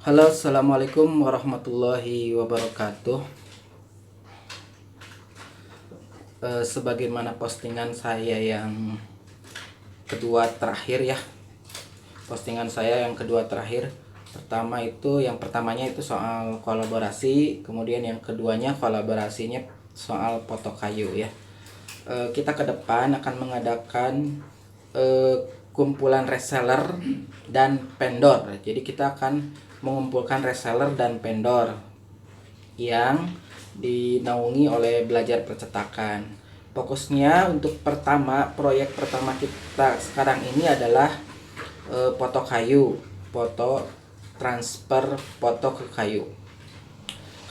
Halo, assalamualaikum warahmatullahi wabarakatuh. Sebagaimana postingan saya yang kedua terakhir ya, postingan saya yang kedua terakhir. Yang pertamanya itu soal kolaborasi, kemudian yang keduanya kolaborasinya soal foto kayu ya. Kita ke depan akan mengadakan kumpulan reseller dan vendor. Jadi kita akan mengumpulkan reseller dan vendor yang dinaungi oleh belajar percetakan. Fokusnya untuk proyek pertama kita sekarang ini adalah foto kayu, foto transfer foto ke kayu.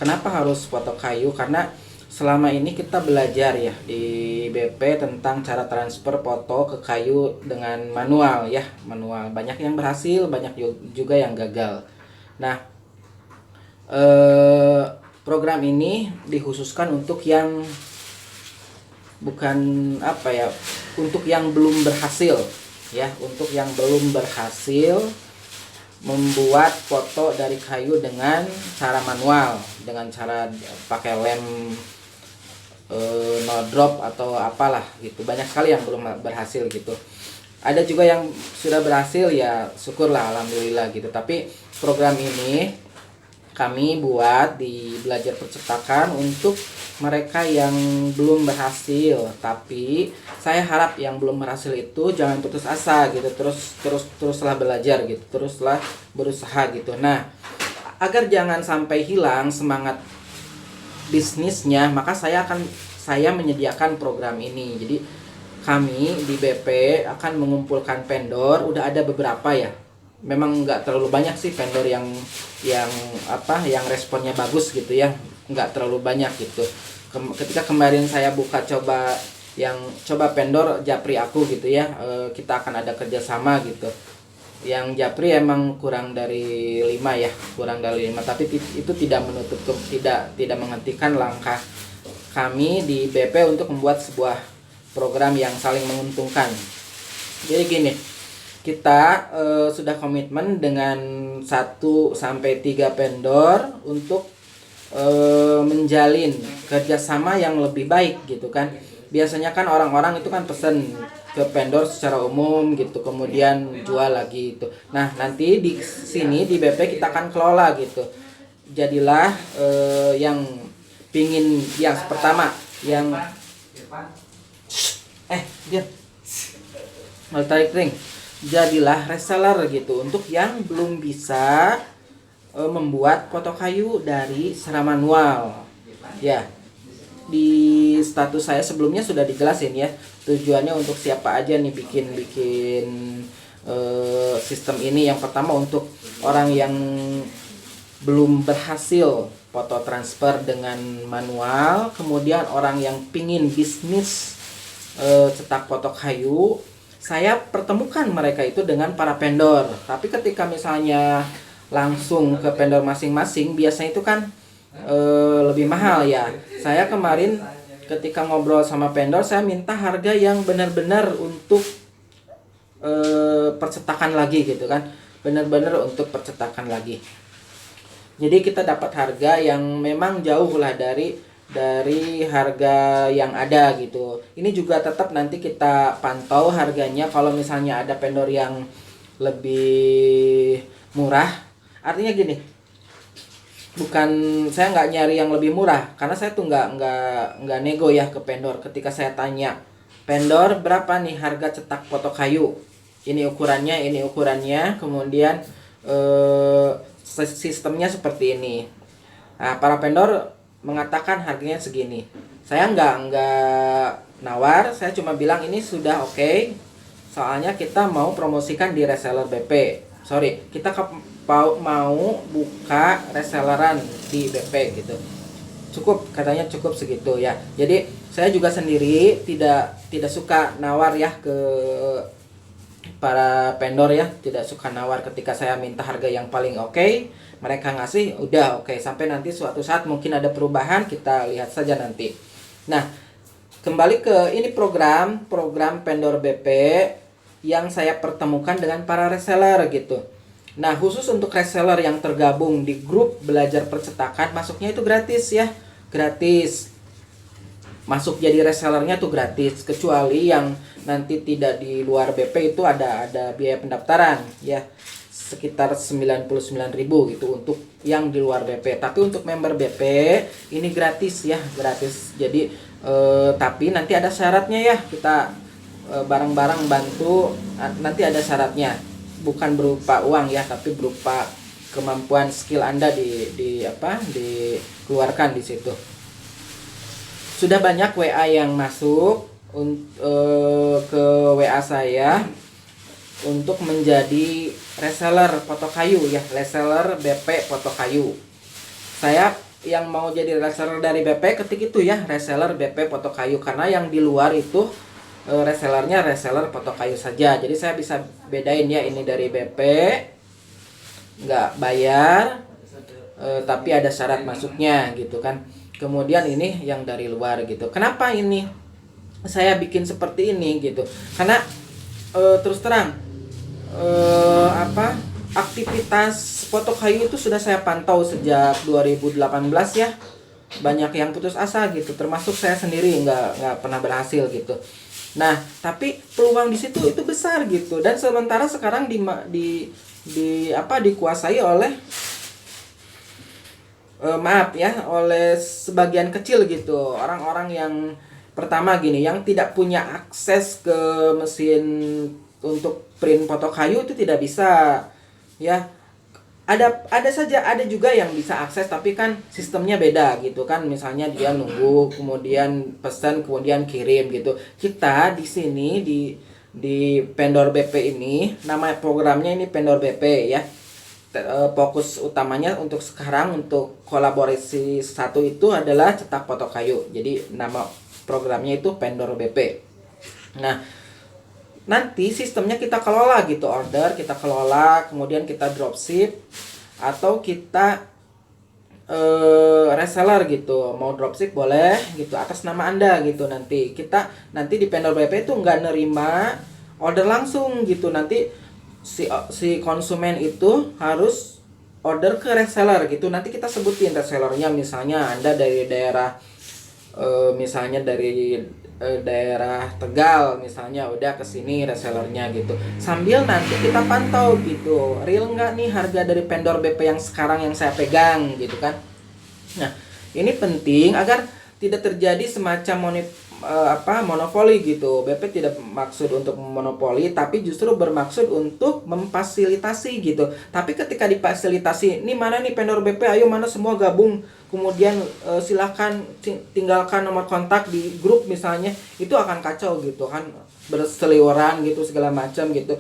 Kenapa harus foto kayu? Karena selama ini kita belajar ya di BP tentang cara transfer foto ke kayu dengan manual ya, manual. Banyak yang berhasil, banyak juga yang gagal. Nah, program ini dikhususkan untuk yang bukan untuk yang belum berhasil ya, untuk yang belum berhasil membuat foto dari kayu dengan cara manual, dengan cara pakai lem no drop atau apalah gitu. Banyak sekali yang belum berhasil gitu. Ada juga yang sudah berhasil ya, syukurlah, alhamdulillah gitu. Tapi program ini kami buat di belajar percetakan untuk mereka yang belum berhasil. Tapi saya harap yang belum berhasil itu jangan putus asa gitu, teruslah belajar gitu, teruslah berusaha gitu. Nah, agar jangan sampai hilang semangat bisnisnya, maka saya menyediakan program ini. Jadi kami di BP akan mengumpulkan vendor, udah ada beberapa ya. Memang nggak terlalu banyak sih vendor yang responnya bagus gitu ya, nggak terlalu banyak gitu. Ketika kemarin saya buka coba vendor Japri aku gitu ya, kita akan ada kerjasama gitu. Yang Japri emang kurang dari 5 ya, kurang dari 5, tapi itu tidak menghentikan langkah kami di BP untuk membuat sebuah program yang saling menguntungkan. Jadi gini, kita sudah komitmen dengan 1-3 vendor untuk menjalin kerjasama yang lebih baik gitu kan. Biasanya kan orang-orang itu kan pesen ke vendor secara umum gitu, kemudian jual lagi itu. Nah, nanti di sini di BP kita akan kelola gitu. Jadilah yang pingin yang pertama yang dia tarik ring. Jadilah reseller gitu untuk yang belum bisa membuat foto kayu dari secara manual. Ya, di status saya sebelumnya sudah dijelasin ya, tujuannya untuk siapa aja nih bikin sistem ini. Yang pertama untuk orang yang belum berhasil foto transfer dengan manual, kemudian orang yang pingin bisnis cetak foto kayu. Saya pertemukan mereka itu dengan para vendor. Tapi ketika misalnya langsung ke vendor masing-masing, biasanya itu kan lebih mahal ya. Saya kemarin ketika ngobrol sama vendor, saya minta harga yang benar-benar untuk percetakan lagi gitu kan, benar-benar untuk percetakan lagi. Jadi kita dapat harga yang memang jauh lah dari harga yang ada gitu. Ini juga tetap nanti kita pantau harganya. Kalau misalnya ada vendor yang lebih murah, artinya gini, bukan saya nggak nyari yang lebih murah, karena saya tuh nggak nego ya ke vendor. Ketika saya tanya vendor berapa nih harga cetak foto kayu, ini ukurannya, kemudian sistemnya seperti ini. Nah, para vendor mengatakan harganya segini. Saya nggak nawar, saya cuma bilang ini sudah oke. Soalnya kita mau promosikan di reseller BP. Kita mau buka reselleran di BP gitu. Katanya cukup segitu ya. Jadi saya juga sendiri tidak suka nawar ya ke para vendor ya, tidak suka nawar. Ketika saya minta harga yang paling oke, mereka ngasih udah oke. Sampai nanti suatu saat mungkin ada perubahan, kita lihat saja nanti. Nah, kembali ke ini program vendor BP yang saya pertemukan dengan para reseller gitu. Nah, khusus untuk reseller yang tergabung di grup belajar percetakan, masuknya itu gratis ya. Gratis. Masuk jadi resellernya tuh gratis, kecuali yang nanti tidak di luar BP itu ada biaya pendaftaran ya, sekitar 99.000 gitu untuk yang di luar BP. Tapi untuk member BP ini gratis ya, gratis. Jadi tapi nanti ada syaratnya ya, kita bareng-bareng bantu, nanti ada syaratnya. Bukan berupa uang ya, tapi berupa kemampuan skill Anda dikeluarkan di situ. Sudah banyak WA yang masuk ke WA saya untuk menjadi reseller foto kayu ya, reseller BP foto kayu. Saya yang mau jadi reseller dari BP ketik itu ya, reseller BP foto kayu, karena yang di luar itu resellernya reseller foto kayu saja. Jadi saya bisa bedain ya, ini dari BP nggak bayar tapi ada syarat masuknya gitu kan. Kemudian ini yang dari luar gitu. Kenapa ini saya bikin seperti ini gitu? Karena terus terang aktivitas foto kayu itu sudah saya pantau sejak 2018 ya. Banyak yang putus asa gitu, termasuk saya sendiri nggak pernah berhasil gitu. Nah, tapi peluang di situ itu besar gitu. Dan sementara sekarang dikuasai oleh oleh sebagian kecil gitu, orang-orang yang pertama gini, yang tidak punya akses ke mesin untuk print foto kayu itu tidak bisa ya. Ada saja, ada juga yang bisa akses tapi kan sistemnya beda gitu kan. Misalnya dia nunggu, kemudian pesan, kemudian kirim gitu. Kita di sini di Pendor BP ini, nama programnya ini Pendor BP ya. Fokus utamanya untuk sekarang, untuk kolaborasi satu itu adalah cetak foto kayu. Jadi nama programnya itu Pendor BP. Nah, nanti sistemnya kita kelola gitu, order kita kelola, kemudian kita dropship atau kita reseller gitu. Mau dropship boleh gitu atas nama Anda gitu. Nanti di Pendor BP itu nggak nerima order langsung gitu. Nanti si konsumen itu harus order ke reseller gitu. Nanti kita sebutin resellernya, misalnya Anda dari daerah daerah Tegal misalnya, udah kesini resellernya gitu. Sambil nanti kita pantau gitu, real nggak nih harga dari Pendor BP yang sekarang yang saya pegang gitu kan. Nah, ini penting agar tidak terjadi semacam monopoli gitu. BP tidak maksud untuk monopoli, tapi justru bermaksud untuk memfasilitasi gitu. Tapi ketika difasilitasi, ini mana nih Pendor BP, ayo mana semua gabung, kemudian silahkan tinggalkan nomor kontak di grup misalnya, itu akan kacau gitu kan, berseliweran gitu segala macam gitu,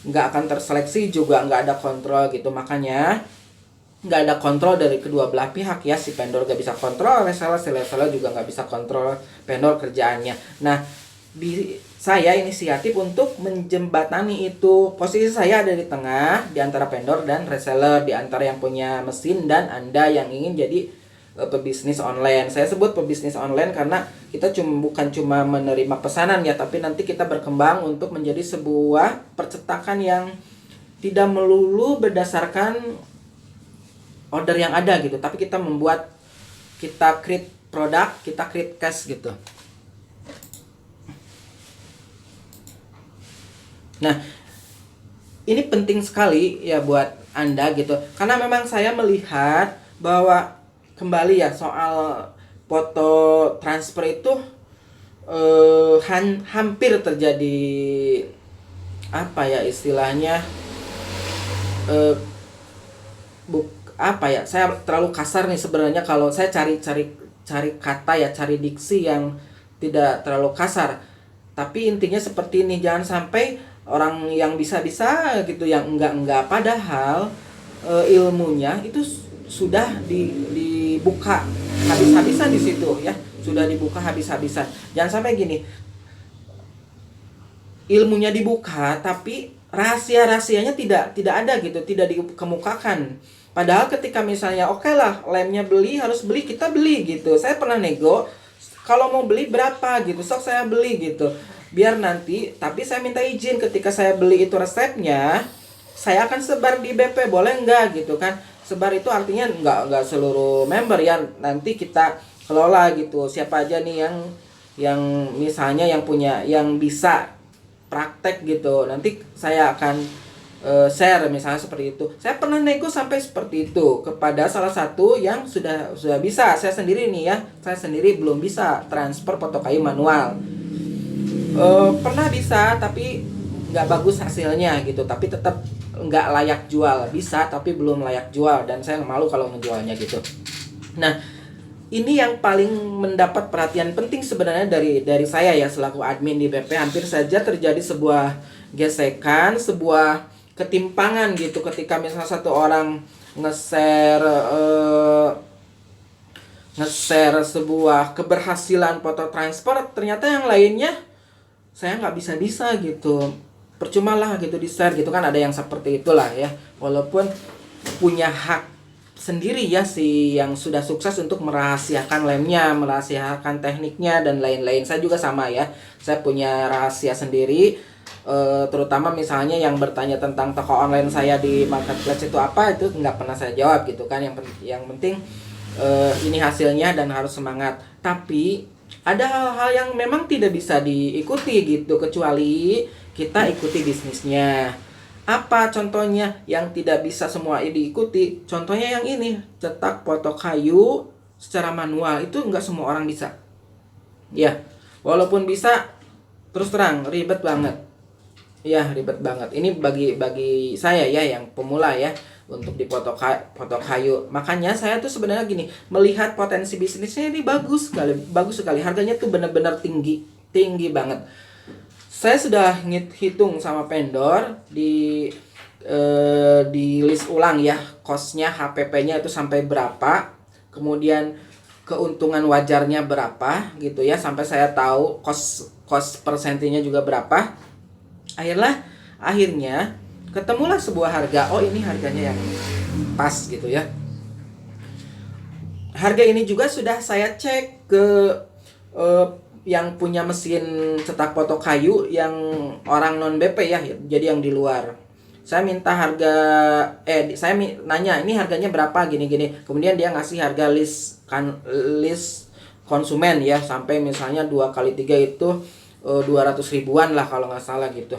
nggak akan terseleksi juga, nggak ada kontrol gitu. Makanya nggak ada kontrol dari kedua belah pihak ya. Si Pendor nggak bisa kontrol reseller juga nggak bisa kontrol Pendor kerjaannya. Nah, saya inisiatif untuk menjembatani itu. Posisi saya ada di tengah, di antara Pendor dan reseller, di antara yang punya mesin dan Anda yang ingin jadi pebisnis online. Saya sebut pebisnis online karena kita bukan cuma menerima pesanan ya, tapi nanti kita berkembang untuk menjadi sebuah percetakan yang tidak melulu berdasarkan order yang ada gitu, tapi kita create produk, kita create cash gitu. Nah, ini penting sekali ya buat Anda gitu, karena memang saya melihat bahwa kembali ya soal foto transfer itu hampir terjadi istilahnya saya terlalu kasar nih sebenarnya kalau saya cari kata ya, cari diksi yang tidak terlalu kasar. Tapi intinya seperti ini, jangan sampai orang yang bisa-bisa gitu, yang enggak padahal ilmunya itu sudah dibuka habis-habisan di situ ya, sudah dibuka habis-habisan. Jangan sampai gini, ilmunya dibuka tapi rahasia-rahasianya tidak ada gitu, tidak dikemukakan. Padahal ketika misalnya oke lah, lemnya harus beli, kita beli gitu. Saya pernah nego, kalau mau beli berapa gitu, sok saya beli gitu. Biar nanti, tapi saya minta izin ketika saya beli itu resepnya, saya akan sebar di BP, boleh nggak gitu kan. Sebar itu artinya nggak seluruh member ya, nanti kita kelola gitu, siapa aja nih yang misalnya yang punya, yang bisa praktek gitu, nanti saya akan share misalnya seperti itu. Saya pernah nego sampai seperti itu kepada salah satu yang sudah bisa. Saya sendiri nih ya, saya sendiri belum bisa transfer foto kayu manual. Pernah bisa tapi nggak bagus hasilnya gitu, tapi tetap nggak layak jual. Bisa tapi belum layak jual, dan saya malu kalau menjualnya gitu. Nah, ini yang paling mendapat perhatian penting sebenarnya dari saya ya selaku admin di BP. Hampir saja terjadi sebuah gesekan, sebuah ketimpangan gitu, ketika misalnya satu orang nge-share sebuah keberhasilan foto transfer, ternyata yang lainnya saya nggak bisa gitu, percuma lah gitu di share gitu kan. Ada yang seperti itulah ya, walaupun punya hak sendiri ya si yang sudah sukses untuk merahasiakan lemnya, merahasiakan tekniknya dan lain-lain. Saya juga sama ya, saya punya rahasia sendiri. Terutama misalnya yang bertanya tentang toko online saya di marketplace itu apa, itu nggak pernah saya jawab gitu kan. Yang penting ini hasilnya dan harus semangat. Tapi ada hal-hal yang memang tidak bisa diikuti gitu, kecuali kita ikuti bisnisnya. Apa contohnya yang tidak bisa semua diikuti? Contohnya yang ini, cetak foto kayu secara manual, itu nggak semua orang bisa. Ya, walaupun bisa, terus terang ribet banget. Ya, ribet banget. Ini bagi saya ya yang pemula ya, untuk di foto kayu. Makanya saya tuh sebenarnya gini, melihat potensi bisnisnya ini bagus sekali. Harganya tuh benar-benar tinggi banget. Saya sudah hitung sama vendor di list ulang ya, cost-nya, HPP-nya itu sampai berapa, kemudian keuntungan wajarnya berapa gitu ya, sampai saya tahu cost persentinya juga berapa. Akhirnya ketemulah sebuah harga. Oh, ini harganya yang pas gitu ya. Harga ini juga sudah saya cek ke yang punya mesin cetak foto kayu, yang orang non BP ya, jadi yang di luar. Saya minta harga, saya nanya ini harganya berapa gini-gini. Kemudian dia ngasih harga list konsumen ya, sampai misalnya 2 kali 3 itu 200 ribuan lah kalau nggak salah gitu.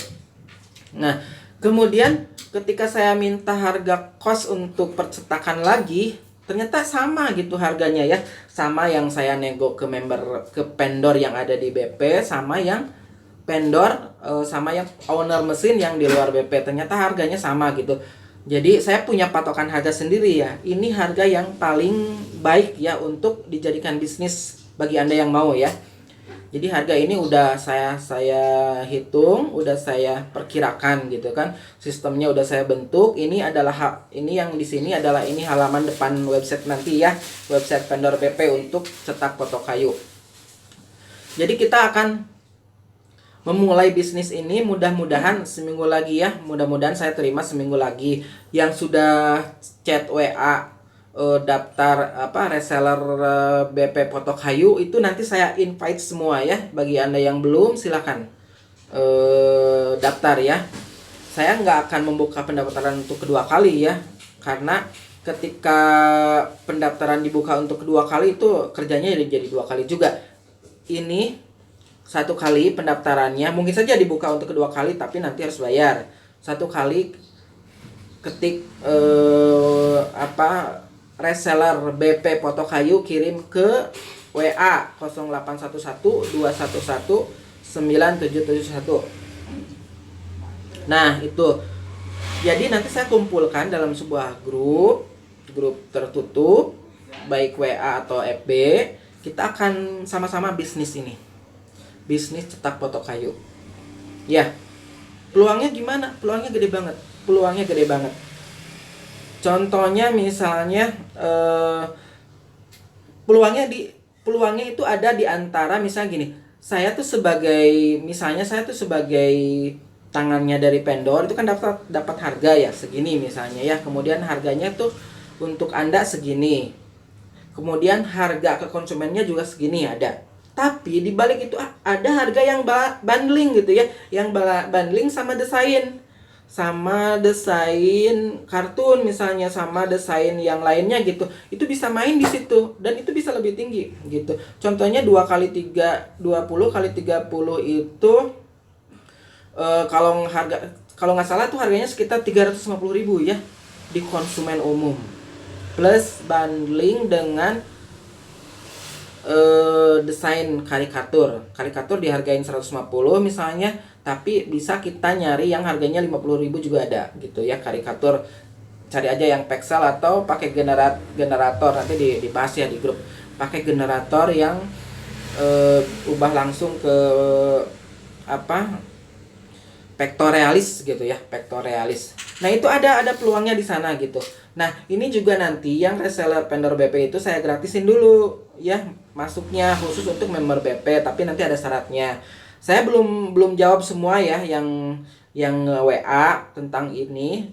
Nah, kemudian ketika saya minta harga kos untuk percetakan lagi, ternyata sama gitu harganya ya, sama yang saya nego ke vendor yang ada di BP, sama yang vendor sama yang owner mesin yang di luar BP, ternyata harganya sama gitu. Jadi saya punya patokan harga sendiri ya. Ini harga yang paling baik ya untuk dijadikan bisnis bagi Anda yang mau ya. Jadi harga ini udah saya hitung, udah saya perkirakan gitu kan. Sistemnya udah saya bentuk. Ini yang di sini adalah ini halaman depan website nanti ya, website vendor BP untuk cetak foto kayu. Jadi kita akan memulai bisnis ini mudah-mudahan seminggu lagi ya. Mudah-mudahan saya terima seminggu lagi. Yang sudah chat WA daftar reseller BP foto kayu itu nanti saya invite semua ya. Bagi Anda yang belum, silakan daftar ya. Saya nggak akan membuka pendaftaran untuk kedua kali ya, karena ketika pendaftaran dibuka untuk kedua kali itu kerjanya jadi 2 kali juga. Ini 1 kali pendaftarannya mungkin saja dibuka untuk kedua kali, tapi nanti harus bayar. 1 kali ketik reseller BP foto kayu, kirim ke WA 0811 211 9771. Nah, itu. Jadi nanti saya kumpulkan dalam sebuah grup tertutup, baik WA atau FB. Kita akan sama-sama bisnis ini. Bisnis cetak foto kayu. Ya. Peluangnya gimana? Peluangnya gede banget. Contohnya misalnya peluangnya itu ada di antara, misalnya gini, saya tuh sebagai tangannya dari vendor itu kan dapat harga ya segini misalnya ya, kemudian harganya tuh untuk Anda segini, kemudian harga ke konsumennya juga segini ada. Tapi di balik itu ada harga yang bundling gitu ya, yang bundling sama desain. sama desain kartun misalnya, sama desain yang lainnya gitu, itu bisa main di situ dan itu bisa lebih tinggi gitu. Contohnya 20 kali 30 itu kalau nggak salah tuh harganya sekitar 350.000 ya di konsumen umum, plus bundling dengan desain karikatur dihargain 150 misalnya, tapi bisa kita nyari yang harganya 50.000 juga ada gitu ya. Karikatur cari aja yang pixel atau pakai generator, nanti dibahas ya di grup, pakai generator yang ubah langsung ke apa, vektorealis gitu ya, vektorealis. Nah, itu ada peluangnya di sana gitu. Nah, ini juga nanti yang reseller vendor BP itu saya gratisin dulu ya, masuknya khusus untuk member BP, tapi nanti ada syaratnya. Saya belum jawab semua ya yang WA tentang ini,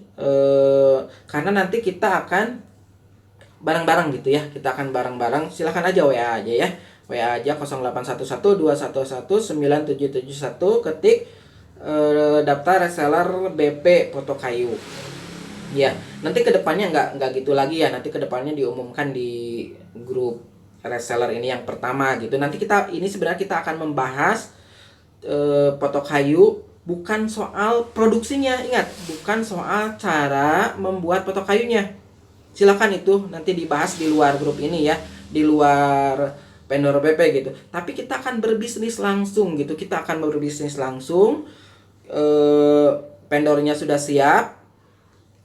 karena nanti kita akan bareng-bareng gitu ya. Kita akan bareng-bareng. Silahkan aja WA aja ya. WA aja 0811211971, ketik daftar reseller BP foto kayu. Ya, nanti kedepannya nggak gitu lagi ya. Nanti kedepannya diumumkan di grup reseller ini yang pertama gitu. Nanti ini sebenarnya kita akan membahas foto kayu, bukan soal produksinya, ingat, bukan soal cara membuat foto kayunya. Silakan itu nanti dibahas di luar grup ini ya, di luar vendor BP gitu. Tapi kita akan berbisnis langsung gitu. Kita akan berbisnis langsung. Vendornya sudah siap.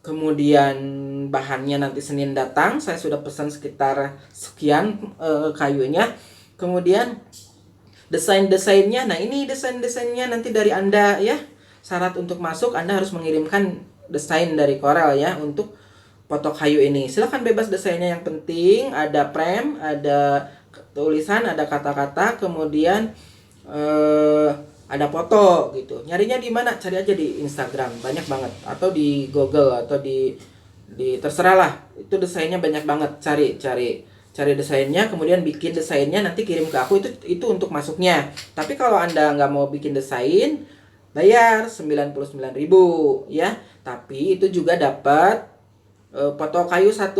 Kemudian bahannya nanti Senin datang. Saya sudah pesan sekitar sekian kayunya. Kemudian desainnya. Nah, ini desainnya nanti dari Anda ya. Syarat untuk masuk, Anda harus mengirimkan desain dari Corel ya untuk foto kayu ini. Silahkan bebas desainnya, yang penting ada frame, ada tulisan, ada kata-kata, kemudian ada foto gitu. Nyarinya di mana? Cari aja di Instagram, banyak banget, atau di Google, atau di terserah lah. Itu desainnya banyak banget. Cari desainnya, kemudian bikin desainnya, nanti kirim ke aku. Itu untuk masuknya. Tapi kalau Anda nggak mau bikin desain, bayar 99.000 ya. Tapi itu juga dapat foto kayu 1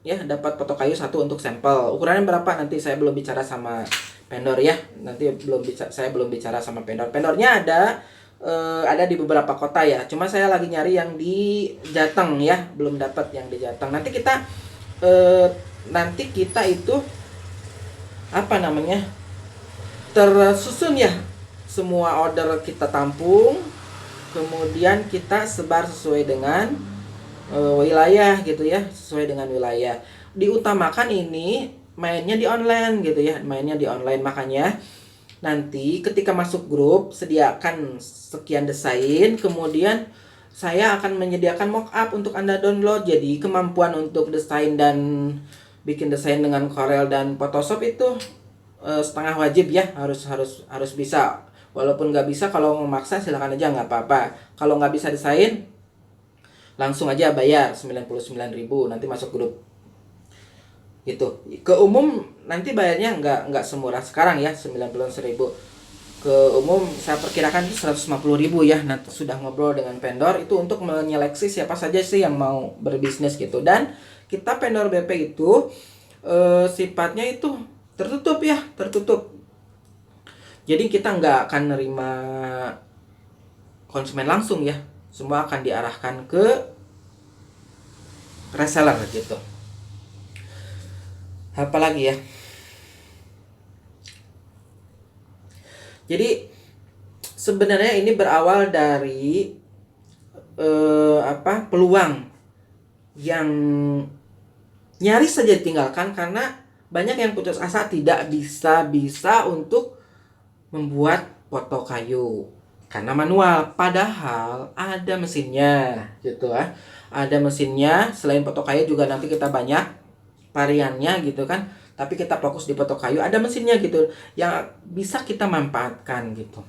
ya, dapat foto kayu 1 untuk sampel. Ukurannya berapa nanti saya belum bicara sama vendor ya. Saya belum bicara sama vendor. Vendornya ada di beberapa kota ya. Cuma saya lagi nyari yang di Jateng ya, belum dapat yang di Jateng. Nanti kita itu apa namanya? Tersusun ya. Semua order kita tampung, kemudian kita sebar sesuai dengan wilayah gitu ya, sesuai dengan wilayah. Diutamakan ini mainnya di online gitu ya, mainnya di online. Makanya nanti ketika masuk grup, sediakan sekian desain, kemudian saya akan menyediakan mockup untuk Anda download. Jadi kemampuan untuk desain dan bikin desain dengan Corel dan Photoshop itu setengah wajib ya, harus bisa. Walaupun nggak bisa, kalau memaksa silakan aja, nggak apa-apa. Kalau nggak bisa desain, langsung aja bayar 99.000, nanti masuk grup gitu. Ke umum nanti bayarnya nggak semurah sekarang ya, 99.000. Ke umum saya perkirakan itu 150.000 ya. Nanti sudah ngobrol dengan vendor itu untuk menyeleksi siapa saja sih yang mau berbisnis gitu. Dan kita vendor BP itu sifatnya itu tertutup ya, tertutup. Jadi kita nggak akan nerima konsumen langsung ya. Semua akan diarahkan ke reseller gitu. Apalagi ya. Jadi sebenarnya ini berawal dari peluang yang nyaris saja ditinggalkan karena banyak yang putus asa, tidak bisa untuk membuat foto kayu karena manual, padahal ada mesinnya gitu ya. Ada mesinnya. Selain foto kayu juga nanti kita banyak variannya gitu kan, tapi kita fokus di foto kayu. Ada mesinnya gitu yang bisa kita manfaatkan gitu.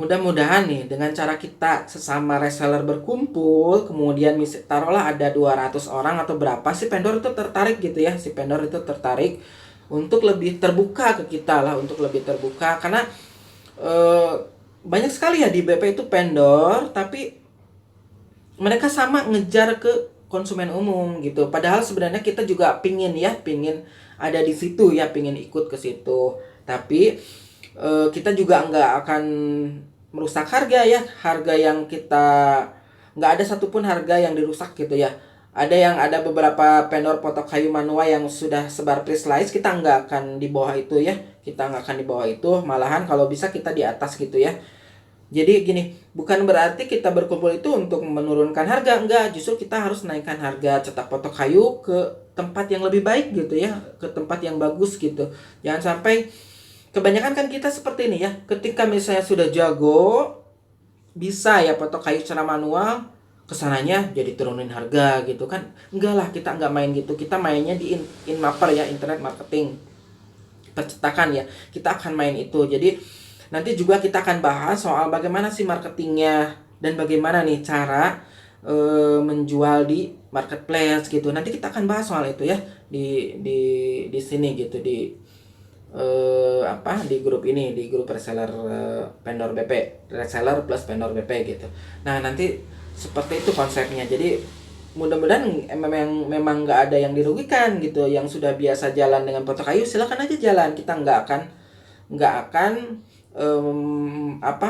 Mudah-mudahan nih dengan cara kita sesama reseller berkumpul, kemudian taruhlah ada 200 orang atau berapa, si vendor itu tertarik gitu ya. Si vendor itu tertarik untuk lebih terbuka ke kita lah, untuk lebih terbuka. Karena banyak sekali ya di BP itu vendor, tapi mereka sama ngejar ke konsumen umum gitu. Padahal sebenarnya kita juga pingin ada di situ ya, pingin ikut ke situ. Tapi kita juga nggak akan merusak harga ya, harga yang kita nggak ada satupun harga yang dirusak gitu ya. Ada beberapa vendor potok kayu manual yang sudah sebar preslice, kita nggak akan di bawah itu ya, kita nggak akan di bawah itu, malahan kalau bisa kita di atas gitu ya. Jadi gini, bukan berarti kita berkumpul itu untuk menurunkan harga, enggak, justru kita harus naikkan harga cetak potok kayu ke tempat yang lebih baik gitu ya, ke tempat yang bagus gitu. Jangan sampai kebanyakan kan kita seperti ini ya, ketika misalnya sudah jago, bisa ya potok kayu secara manual, kesananya jadi turunin harga gitu kan. Enggak lah, kita enggak main gitu, kita mainnya di Inmaper ya, internet marketing percetakan ya, kita akan main itu. Jadi nanti juga kita akan bahas soal bagaimana sih marketingnya dan bagaimana nih cara menjual di marketplace gitu. Nanti kita akan bahas soal itu ya di sini gitu, di di grup ini, di grup reseller vendor BP, reseller plus vendor BP gitu. Nah, nanti seperti itu konsepnya. Jadi mudah-mudahan memang nggak ada yang dirugikan gitu. Yang sudah biasa jalan dengan foto kayu silakan aja jalan. Kita nggak akan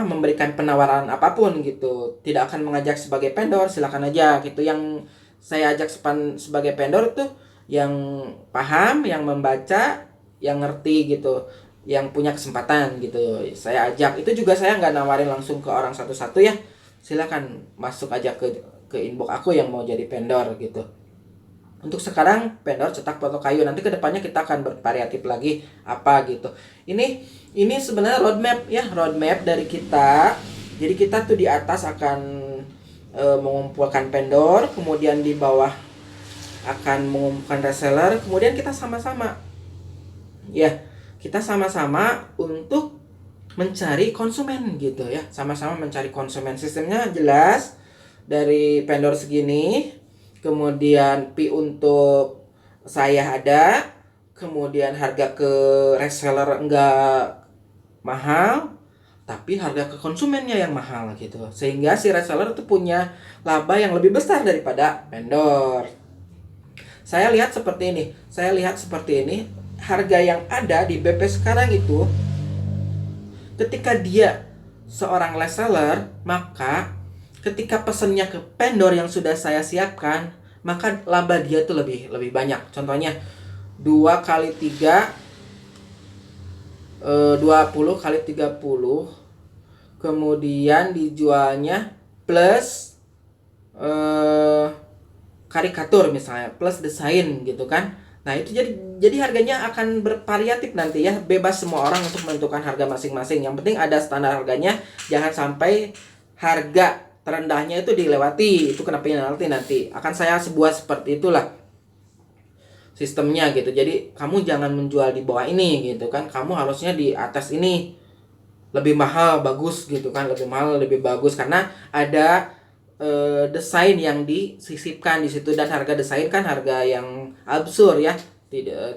memberikan penawaran apapun gitu, tidak akan mengajak sebagai vendor, silakan aja gitu. Yang saya ajak sebagai vendor tuh yang paham, yang membaca, yang ngerti gitu, yang punya kesempatan gitu, saya ajak. Itu juga saya nggak nawarin langsung ke orang satu-satu ya, silakan masuk aja ke inbox aku yang mau jadi vendor gitu. Untuk sekarang vendor cetak foto kayu, nanti kedepannya kita akan bervariatif lagi apa gitu. Ini sebenarnya roadmap dari kita. Jadi kita tuh di atas akan mengumpulkan vendor, kemudian di bawah akan mengumpulkan reseller, kemudian kita sama-sama untuk mencari konsumen gitu ya, sama-sama mencari konsumen. Sistemnya jelas, dari vendor segini, kemudian fee untuk saya ada, kemudian harga ke reseller enggak mahal, tapi harga ke konsumennya yang mahal gitu, sehingga si reseller itu punya laba yang lebih besar daripada vendor. Saya lihat seperti ini, harga yang ada di BP sekarang itu, ketika dia seorang reseller, maka ketika pesennya ke vendor yang sudah saya siapkan, maka laba dia tuh lebih banyak. Contohnya 2 kali 3 20 kali 30, kemudian dijualnya plus karikatur misalnya, plus desain gitu kan. Nah, itu jadi harganya akan bervariatif nanti ya, bebas semua orang untuk menentukan harga masing-masing. Yang penting ada standar harganya, jangan sampai harga terendahnya itu dilewati. Itu kena penalti nanti. Akan saya sebuat seperti itulah sistemnya gitu. Jadi kamu jangan menjual di bawah ini gitu kan, kamu harusnya di atas ini, lebih mahal bagus gitu kan, lebih mahal lebih bagus, karena ada desain yang disisipkan di situ. Dan harga desain kan harga yang absurd ya,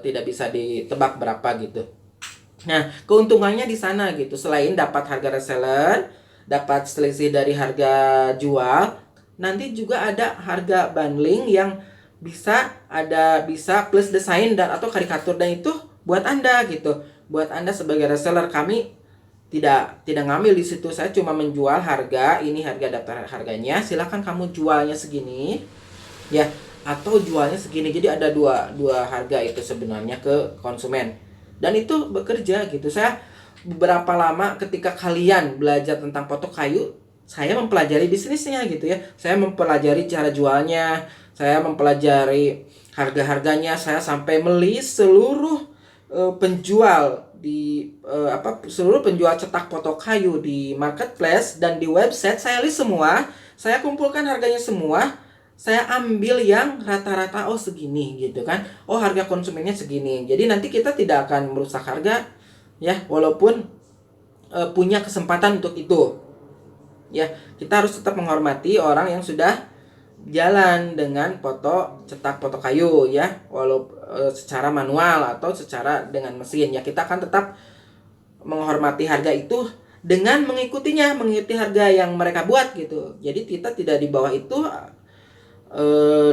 tidak bisa ditebak berapa gitu. Nah, keuntungannya di sana gitu, selain dapat harga reseller, dapat selisih dari harga jual, nanti juga ada harga bundling yang bisa plus desain dan atau karikatur, dan itu buat Anda gitu. Buat Anda sebagai reseller, kami tidak ngambil di situ. Saya cuma menjual harga, ini harga daftar harganya, silakan kamu jualnya segini ya, atau jualnya segini. Jadi ada dua harga itu sebenarnya ke konsumen, dan itu bekerja gitu. Saya beberapa lama ketika kalian belajar tentang potok kayu, saya mempelajari bisnisnya gitu ya. Saya mempelajari cara jualnya, saya mempelajari harga-harganya, saya sampai meli seluruh penjual seluruh penjual cetak foto kayu di marketplace dan di website. Saya list semua, saya kumpulkan harganya semua, saya ambil yang rata-rata, oh segini gitu kan, oh harga konsumennya segini. Jadi nanti kita tidak akan merusak harga ya, walaupun punya kesempatan untuk itu ya. Kita harus tetap menghormati orang yang sudah jalan dengan cetak foto kayu ya, walau secara manual atau secara dengan mesin ya. Kita akan tetap menghormati harga itu dengan mengikutinya, mengikuti harga yang mereka buat gitu. Jadi kita tidak di bawah itu,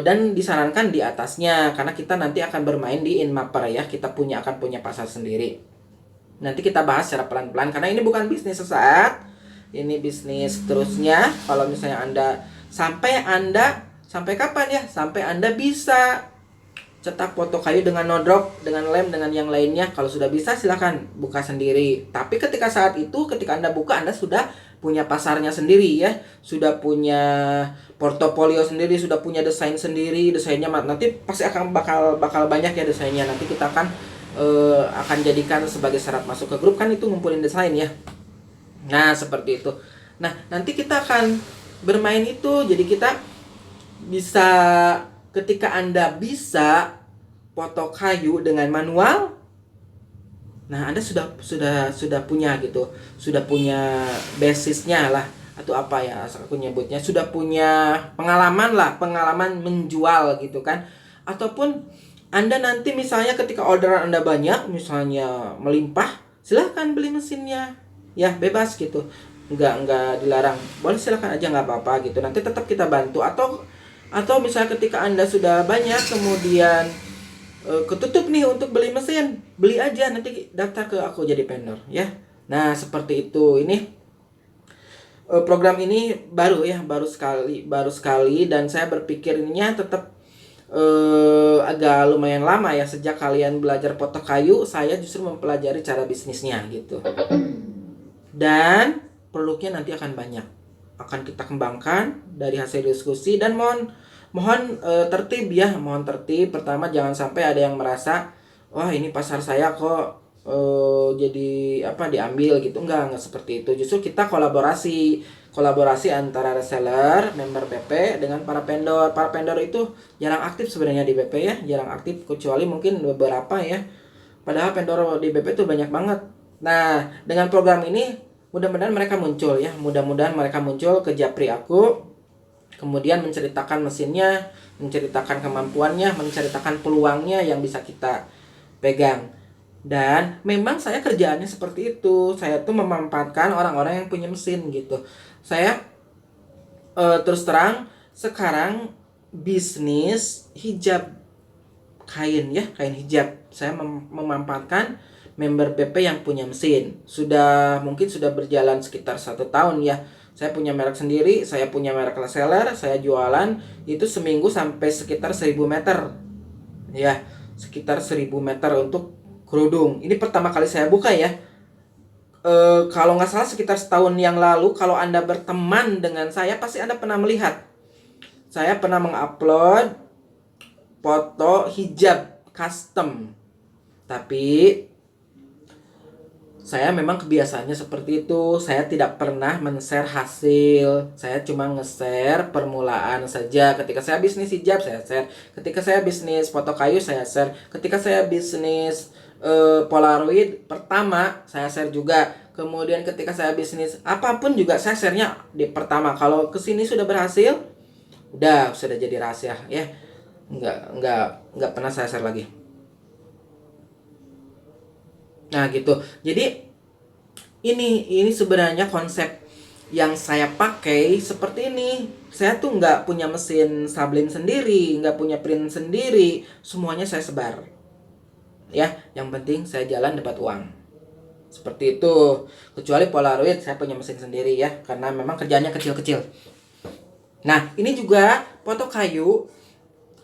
dan disarankan di atasnya, karena kita nanti akan bermain di InMapper ya. Kita akan punya pasar sendiri. Nanti kita bahas secara pelan-pelan karena ini bukan bisnis sesaat. Ini bisnis terusnya. Kalau misalnya sampai kapan ya? Sampai Anda bisa cetak foto kayu dengan no drop, dengan lem, dengan yang lainnya. Kalau sudah bisa silahkan buka sendiri. Tapi ketika Anda buka, Anda sudah punya pasarnya sendiri ya. Sudah punya portofolio sendiri, sudah punya desain sendiri. Desainnya nanti pasti bakal banyak ya desainnya. Nanti kita akan jadikan sebagai syarat masuk ke grup, kan itu ngumpulin desain ya. Nah, seperti itu. Nah, nanti kita akan bermain itu. Jadi kita bisa, ketika Anda bisa foto kayu dengan manual, nah Anda sudah punya gitu, sudah punya basisnya lah, atau apa ya aku nyebutnya, sudah punya pengalaman menjual gitu kan. Ataupun Anda nanti misalnya ketika orderan Anda banyak, misalnya melimpah, silahkan beli mesinnya ya, bebas gitu, nggak dilarang, boleh silahkan aja, nggak apa-apa gitu. Nanti tetap kita bantu. Atau misalnya ketika Anda sudah banyak, kemudian ketutup nih untuk beli mesin, beli aja, nanti daftar ke aku jadi vendor ya. Nah, seperti itu. Ini program ini baru sekali, dan saya berpikir ininya tetap agak lumayan lama ya. Sejak kalian belajar foto kayu, saya justru mempelajari cara bisnisnya gitu. Dan produknya nanti akan banyak, akan kita kembangkan dari hasil diskusi. Dan mohon tertib ya, mohon tertib. Pertama, jangan sampai ada yang merasa, wah ini pasar saya kok jadi diambil gitu. Enggak seperti itu. Justru kita kolaborasi antara reseller, member BP dengan para vendor. Para vendor itu jarang aktif sebenarnya di BP ya, jarang aktif, kecuali mungkin beberapa ya. Padahal vendor di BP itu banyak banget. Nah, dengan program ini mudah-mudahan mereka muncul ya. Mudah-mudahan mereka muncul ke japri aku, kemudian menceritakan mesinnya, menceritakan kemampuannya, menceritakan peluangnya yang bisa kita pegang. Dan memang saya kerjaannya seperti itu. Saya tuh memanfaatkan orang-orang yang punya mesin gitu. Saya terus terang sekarang bisnis hijab kain hijab. Saya memanfaatkan member BP yang punya mesin. Mungkin sudah berjalan sekitar 1 tahun ya. Saya punya merek sendiri, saya punya merek reseller, saya jualan itu seminggu sampai sekitar 1000 meter. Ya, sekitar 1000 meter untuk kerudung. Ini pertama kali saya buka ya. Kalau nggak salah sekitar setahun yang lalu, kalau Anda berteman dengan saya, pasti Anda pernah melihat. Saya pernah mengupload foto hijab custom. Tapi saya memang kebiasaannya seperti itu. Saya tidak pernah men-share hasil. Saya cuma nge-share permulaan saja. Ketika saya bisnis hijab, saya share. Ketika saya bisnis foto kayu, saya share. Ketika saya bisnis Polaroid pertama, saya share juga. Kemudian ketika saya bisnis apapun juga saya share-nya di pertama. Kalau kesini sudah berhasil, sudah jadi rahasia ya. Nggak pernah saya share lagi. Nah gitu. Jadi ini sebenarnya konsep yang saya pakai seperti ini. Saya tuh nggak punya mesin sablin sendiri, nggak punya print sendiri, semuanya saya sebar. Ya, yang penting saya jalan dapat uang. Seperti itu. Kecuali Polaroid saya punya mesin sendiri ya, karena memang kerjanya kecil-kecil. Nah, ini juga foto kayu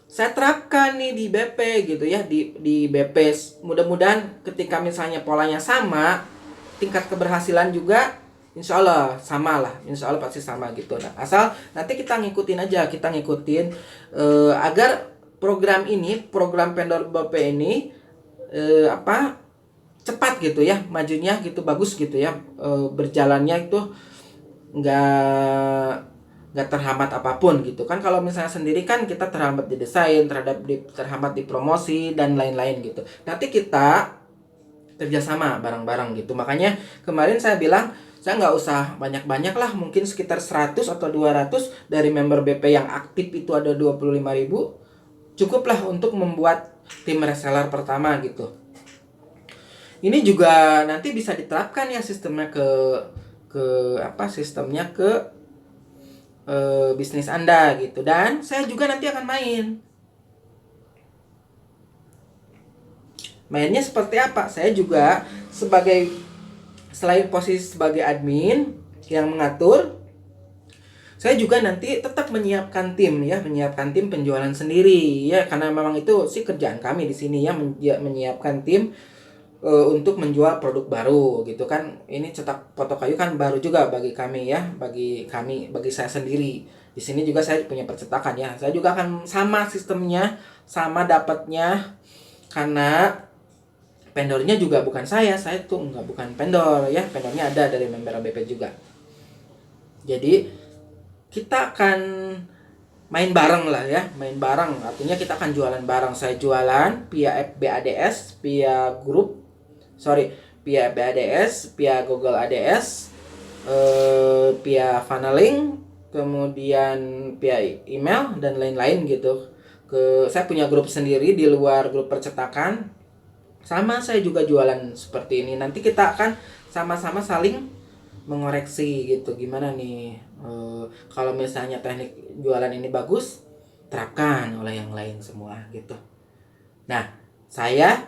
saya terapkan nih di BP gitu ya, di BP. Mudah-mudahan ketika misalnya polanya sama, tingkat keberhasilan juga insya Allah sama lah, insya Allah pasti sama gitu. Nah, asal nanti kita ngikutin aja, agar program vendor BP ini cepat gitu ya, majunya gitu, bagus gitu ya, berjalannya itu nggak terhambat apapun gitu kan. Kalau misalnya sendiri kan kita terhambat di desain, terhambat di promosi dan lain-lain gitu. Nanti kita kerjasama bareng-bareng gitu. Makanya kemarin saya bilang saya nggak usah banyak-banyak lah, mungkin sekitar 100 atau 200 dari member BP yang aktif itu ada 25.000, cukuplah untuk membuat tim reseller pertama gitu. Ini juga nanti bisa diterapkan ya sistemnya ke sistemnya ke bisnis Anda gitu. Dan saya juga nanti akan mainnya seperti apa. Saya juga selain posisi sebagai admin yang mengatur, saya juga nanti tetap menyiapkan tim penjualan sendiri ya, karena memang itu sih kerjaan kami di sini ya, menyiapkan tim untuk menjual produk baru gitu kan. Ini cetak foto kayu kan baru juga bagi kami ya, bagi saya sendiri. Di sini juga saya punya percetakan ya. Saya juga akan sama sistemnya, sama dapatnya, karena vendornya juga bukan saya tuh bukan vendor ya. Vendornya ada dari member BP juga. Jadi kita akan main bareng lah ya, artinya kita akan jualan bareng. Saya jualan via FB via BADS, via Google ADS, via funneling, kemudian via email dan lain-lain gitu. Saya punya grup sendiri di luar grup percetakan. Sama saya juga jualan seperti ini. Nanti kita akan sama-sama saling mengoreksi gitu. Gimana nih, kalau misalnya teknik jualan ini bagus, terapkan oleh yang lain semua gitu. Nah, saya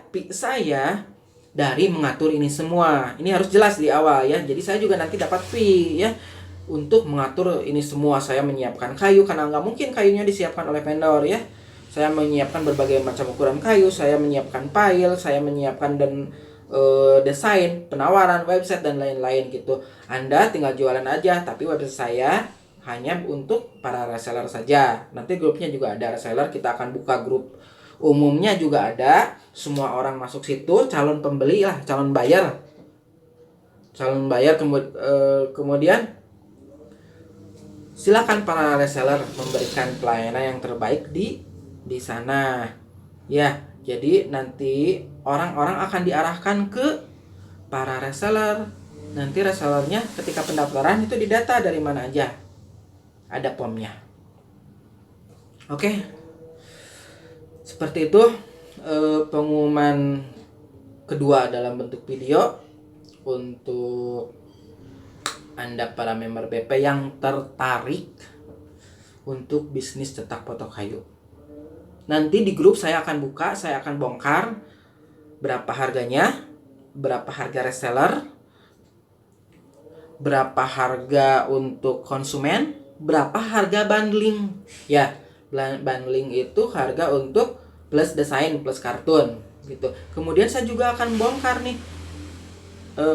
dari mengatur ini semua. Ini harus jelas di awal ya. Jadi saya juga nanti dapat fee ya untuk mengatur ini semua. Saya menyiapkan kayu karena nggak mungkin kayunya disiapkan oleh vendor ya. Saya menyiapkan berbagai macam ukuran kayu, saya menyiapkan file, saya menyiapkan dan desain, penawaran, website dan lain-lain gitu. Anda tinggal jualan aja, tapi website saya hanya untuk para reseller saja. Nanti grupnya juga ada reseller, kita akan buka grup umumnya juga ada. Semua orang masuk situ, calon pembeli lah, calon bayar. Kemudian silakan para reseller memberikan pelayanan yang terbaik di sana. Ya, jadi nanti orang-orang akan diarahkan ke para reseller. Nanti resellernya ketika pendaftaran itu didata dari mana aja. Ada formnya. Oke. Seperti itu pengumuman kedua dalam bentuk video untuk Anda para member BP yang tertarik untuk bisnis cetak foto kayu. Nanti di grup saya akan buka, saya akan bongkar berapa harganya, berapa harga reseller, berapa harga untuk konsumen, berapa harga bundling. Ya, bundling itu harga untuk plus desain, plus kartun gitu. Kemudian saya juga akan bongkar nih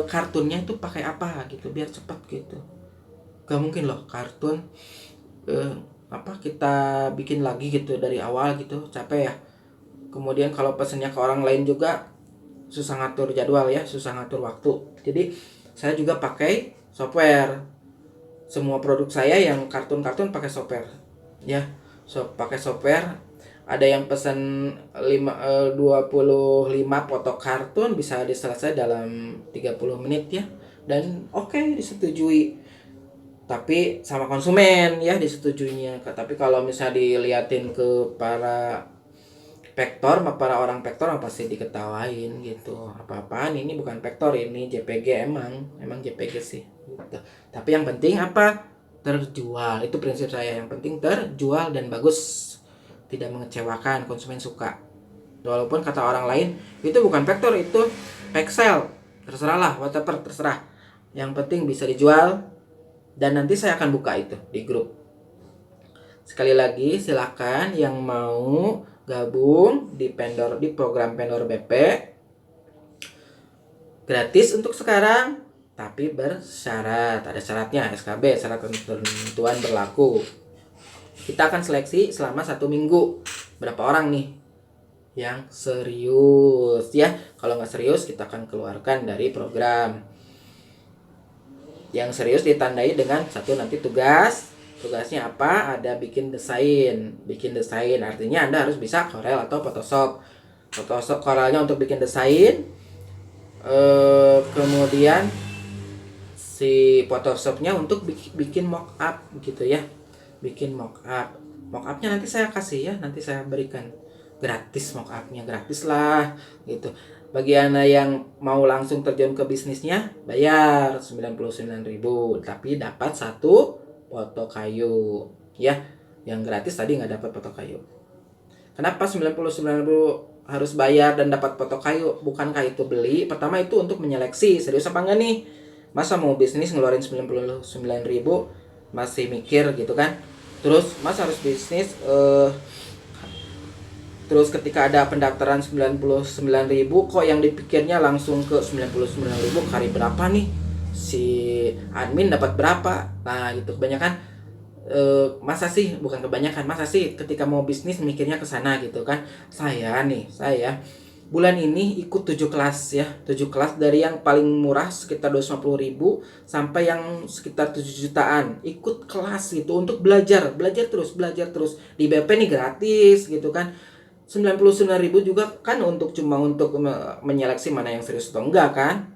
kartunnya itu pakai apa gitu biar cepat gitu. Gak mungkin loh kartun kita bikin lagi gitu dari awal gitu, capek ya. Kemudian kalau pesennya ke orang lain juga susah ngatur jadwal ya, susah ngatur waktu. Jadi saya juga pakai software. Semua produk saya yang kartun-kartun pakai software ya. Pakai software. Ada yang pesan 25 foto kartun bisa diselesai dalam 30 menit ya. Dan oke, disetujui. Tapi sama konsumen ya disetujuinya. Tapi kalau misalnya diliatin ke para para orang vektor pasti diketawain gitu. Apa-apaan ini bukan vektor, ini JPG, emang JPG sih gitu. Tapi yang penting apa? Terjual. Itu prinsip saya, yang penting terjual dan bagus. Tidak mengecewakan, konsumen suka. Walaupun kata orang lain itu bukan vektor, itu pixel. Terserahlah, whatever, terserah. Yang penting bisa dijual. Dan nanti saya akan buka itu di grup. Sekali lagi silakan yang mau gabung di program Vendor BP. Gratis untuk sekarang, tapi bersyarat. Ada syaratnya, SKB, syarat ketentuan berlaku. Kita akan seleksi selama 1 minggu. Berapa orang nih yang serius ya. Kalau nggak serius kita akan keluarkan dari program. Yang serius ditandai dengan satu nanti tugasnya apa? Ada bikin desain artinya Anda harus bisa Corel atau Photoshop. Corelnya untuk bikin desain, kemudian si Photoshopnya untuk bikin mockup gitu ya. Bikin mockupnya nanti saya kasih ya, nanti saya berikan gratis, mockupnya gratis lah gitu. Bagi Anda yang mau langsung terjun ke bisnisnya, bayar 99.000, tapi dapat satu poto kayu. Ya, yang gratis tadi nggak dapat poto kayu. Kenapa 99.000 harus bayar dan dapat poto kayu? Bukankah itu beli? Pertama itu untuk menyeleksi, serius apa enggak nih? Masa mau bisnis ngeluarin 99.000 masih mikir gitu kan? Terus Mas harus bisnis terus ketika ada pendaftaran 99.000 kok yang dipikirnya langsung ke 99.000, kali berapa nih si admin dapat berapa. Nah gitu kebanyakan masa sih, bukan kebanyakan, masa sih ketika mau bisnis mikirnya ke sana gitu kan. Saya bulan ini ikut 7 kelas ya, 7 kelas dari yang paling murah sekitar 250.000 sampai yang sekitar 7 jutaan. Ikut kelas itu untuk belajar terus. Di BP nih gratis gitu kan. 99.000 juga kan cuma untuk menyeleksi mana yang serius atau enggak kan.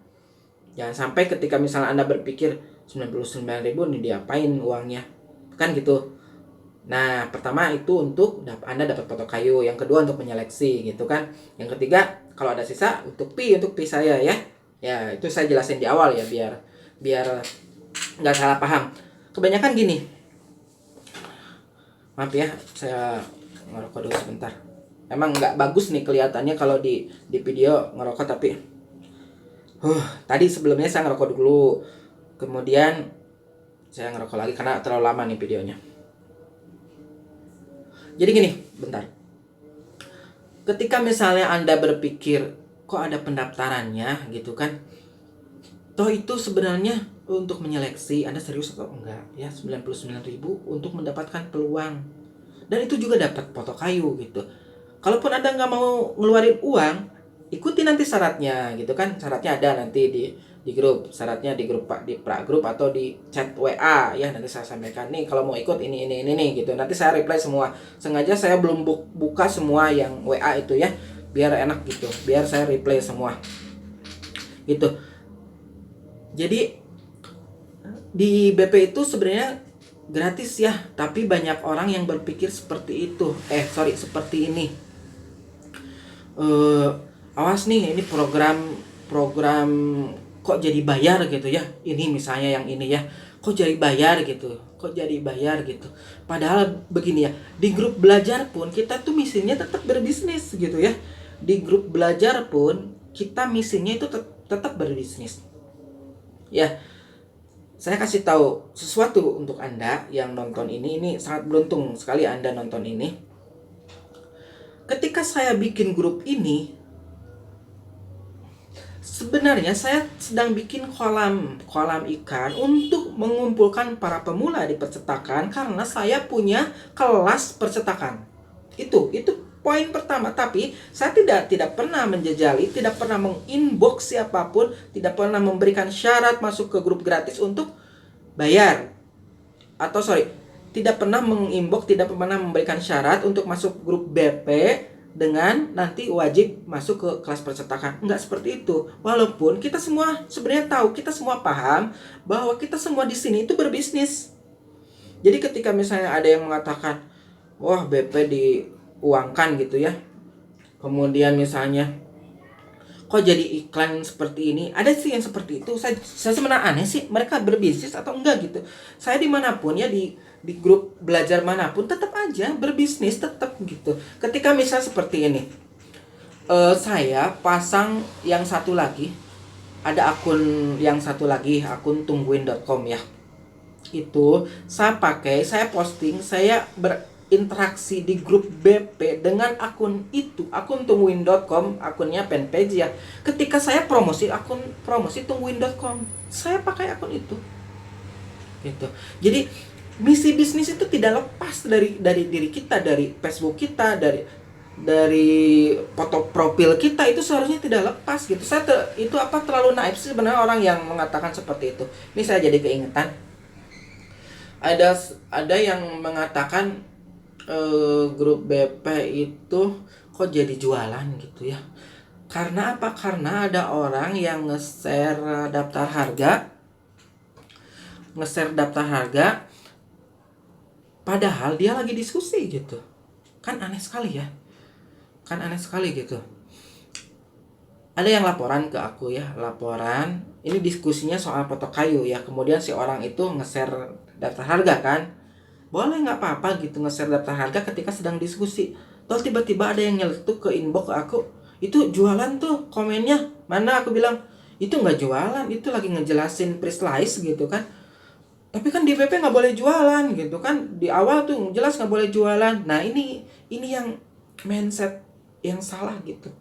Jangan sampai ketika misalnya Anda berpikir 99.000 nih diapain uangnya, kan gitu. Nah, pertama itu untuk Anda dapat poto kayu, yang kedua untuk menyeleksi gitu kan. Yang ketiga, kalau ada sisa untuk pi saya ya. Ya, itu saya jelasin di awal ya biar nggak salah paham. Kebanyakan gini. Maaf ya, saya ngerokok dulu sebentar. Emang nggak bagus nih kelihatannya kalau di video ngerokok, tapi tadi sebelumnya saya ngerokok dulu. Kemudian saya ngerokok lagi karena terlalu lama nih videonya. Jadi gini, bentar. Ketika misalnya Anda berpikir, kok ada pendaftarannya gitu kan. Toh itu sebenarnya untuk menyeleksi Anda serius atau enggak ya. 99.000 untuk mendapatkan peluang. Dan itu juga dapat poto kayu gitu. Kalaupun Anda nggak mau ngeluarin uang, ikuti nanti syaratnya gitu kan. Syaratnya ada nanti di grup, syaratnya di grup Pak, di pra grup atau di chat WA ya, nanti saya sampaikan nih kalau mau ikut ini gitu. Nanti saya reply semua. Sengaja saya belum buka semua yang WA itu ya, biar enak gitu, biar saya reply semua gitu. Jadi di BP itu sebenarnya gratis ya, tapi banyak orang yang berpikir seperti itu. Seperti ini. Awas nih, ini program kok jadi bayar gitu ya. Ini misalnya yang ini ya, kok jadi bayar gitu. Padahal begini ya, di grup belajar pun kita tuh misinya tetap berbisnis gitu ya. Di grup belajar pun kita misinya itu tetap berbisnis. Ya, saya kasih tahu sesuatu untuk Anda yang nonton ini sangat beruntung sekali Anda nonton ini. Ketika saya bikin grup ini, sebenarnya saya sedang bikin kolam ikan untuk mengumpulkan para pemula di percetakan karena saya punya kelas percetakan. Itu poin pertama. Tapi saya tidak pernah menjejali, tidak pernah menginbox siapapun, tidak pernah memberikan syarat masuk ke grup gratis untuk bayar. Tidak pernah menginbox, tidak pernah memberikan syarat untuk masuk grup BP dengan nanti wajib masuk ke kelas percetakan. Enggak seperti itu. Walaupun kita semua sebenarnya tahu, kita semua paham bahwa kita semua di sini itu berbisnis. Jadi ketika misalnya ada yang mengatakan, wah BP diuangkan gitu ya, kemudian misalnya kok jadi iklan seperti ini, ada sih yang seperti itu. Saya sebenarnya aneh sih, mereka berbisnis atau enggak gitu. Saya dimanapun ya, di grup belajar manapun tetap aja berbisnis, tetap gitu. Ketika misal seperti ini, saya pasang yang satu lagi, ada akun yang satu lagi, akun tungguin.com ya. Itu saya pakai, saya posting, saya berinteraksi di grup BP dengan akun itu, akun tungguin.com, akunnya fanpage ya. Ketika saya promosi tungguin.com, saya pakai akun itu gitu. Jadi misi bisnis itu tidak lepas dari diri kita, dari Facebook kita, dari foto profil kita, itu seharusnya tidak lepas gitu. Itu terlalu naif sih sebenarnya orang yang mengatakan seperti itu. Ini saya jadi keingetan, ada yang mengatakan grup BP itu kok jadi jualan gitu ya. Karena apa? Karena ada orang yang nge-share daftar harga padahal dia lagi diskusi gitu. Kan aneh sekali ya. Gitu. ada yang laporan ke aku ya, laporan ini diskusinya soal foto kayu ya, kemudian si orang itu nge-share daftar harga kan, boleh nggak apa-apa gitu nge-share daftar harga ketika sedang diskusi. Terus tiba-tiba ada yang nyeletuk ke inbox ke aku, itu jualan tuh komennya. Mana aku bilang, itu nggak jualan, itu lagi ngejelasin price list gitu kan. Tapi kan di PP nggak boleh jualan gitu kan. Di awal tuh jelas nggak boleh jualan. Nah ini yang mindset yang salah gitu.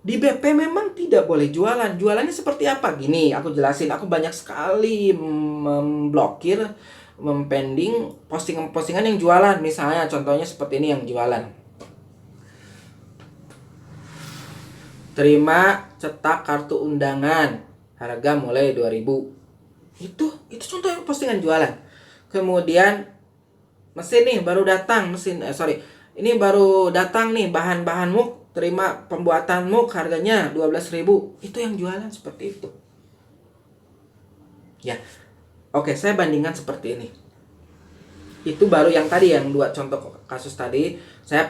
Di BP memang tidak boleh jualan. Jualannya seperti apa? Gini, aku jelasin. Aku banyak sekali memblokir, mempending postingan-postingan yang jualan. Misalnya contohnya seperti ini yang jualan. Terima cetak kartu undangan. Harga mulai 2000. Itu contoh postingan jualan. Kemudian mesin nih baru datang, ini baru datang nih bahan-bahan muk, terima pembuatan muk harganya 12.000. Itu yang jualan seperti itu. Ya. Oke, saya bandingkan seperti ini. Itu baru yang tadi, yang 2 contoh kasus tadi, saya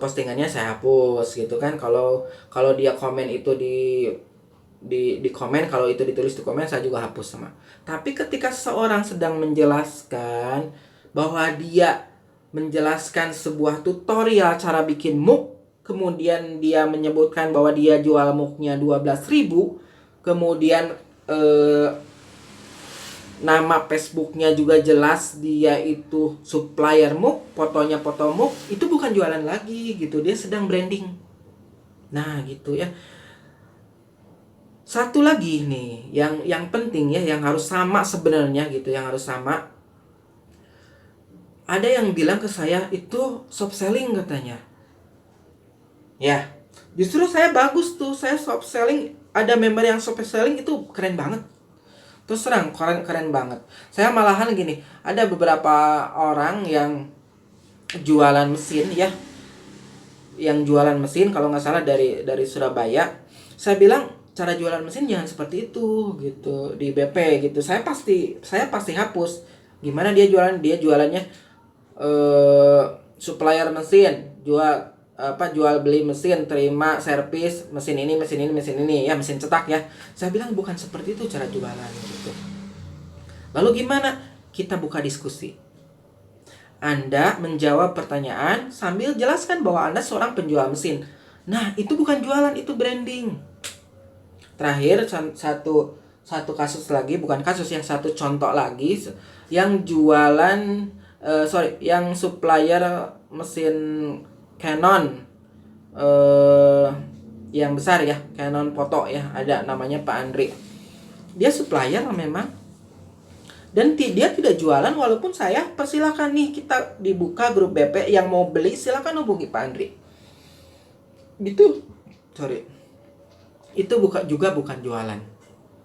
postingannya saya hapus gitu kan. Kalau dia komen itu di komen, kalau itu ditulis di komen saya juga hapus sama. Tapi ketika seseorang sedang menjelaskan bahwa dia menjelaskan sebuah tutorial cara bikin muk, kemudian dia menyebutkan bahwa dia jual muknya 12.000, kemudian nama Facebooknya juga jelas dia itu supplier muk, fotonya foto muk, itu bukan jualan lagi gitu, dia sedang branding. Nah gitu ya. Satu lagi nih yang penting ya, yang harus sama sebenarnya gitu, yang harus sama. Ada yang bilang ke saya itu soft selling katanya. Ya, justru saya bagus tuh, saya soft selling, ada member yang soft selling itu keren banget. Terus terang keren banget. Saya malahan gini, ada beberapa orang yang jualan mesin ya, yang jualan mesin kalau nggak salah dari Surabaya. Saya bilang cara jualan mesin jangan seperti itu gitu di BP gitu. Saya pasti hapus. Gimana dia jualannya supplier mesin, jual beli mesin, terima servis mesin ini ya, mesin cetak ya. Saya bilang bukan seperti itu cara jualan gitu. Lalu gimana? Kita buka diskusi. Anda menjawab pertanyaan sambil jelaskan bahwa Anda seorang penjual mesin. Nah, itu bukan jualan, itu branding. Terakhir satu kasus lagi, bukan kasus, yang satu contoh lagi yang jualan yang supplier mesin Canon yang besar ya, Canon foto ya, ada namanya Pak Andri. Dia supplier memang, dan dia tidak jualan, walaupun saya persilakan nih, kita dibuka grup BP, yang mau beli silakan hubungi Pak Andri. Itu bukan jualan.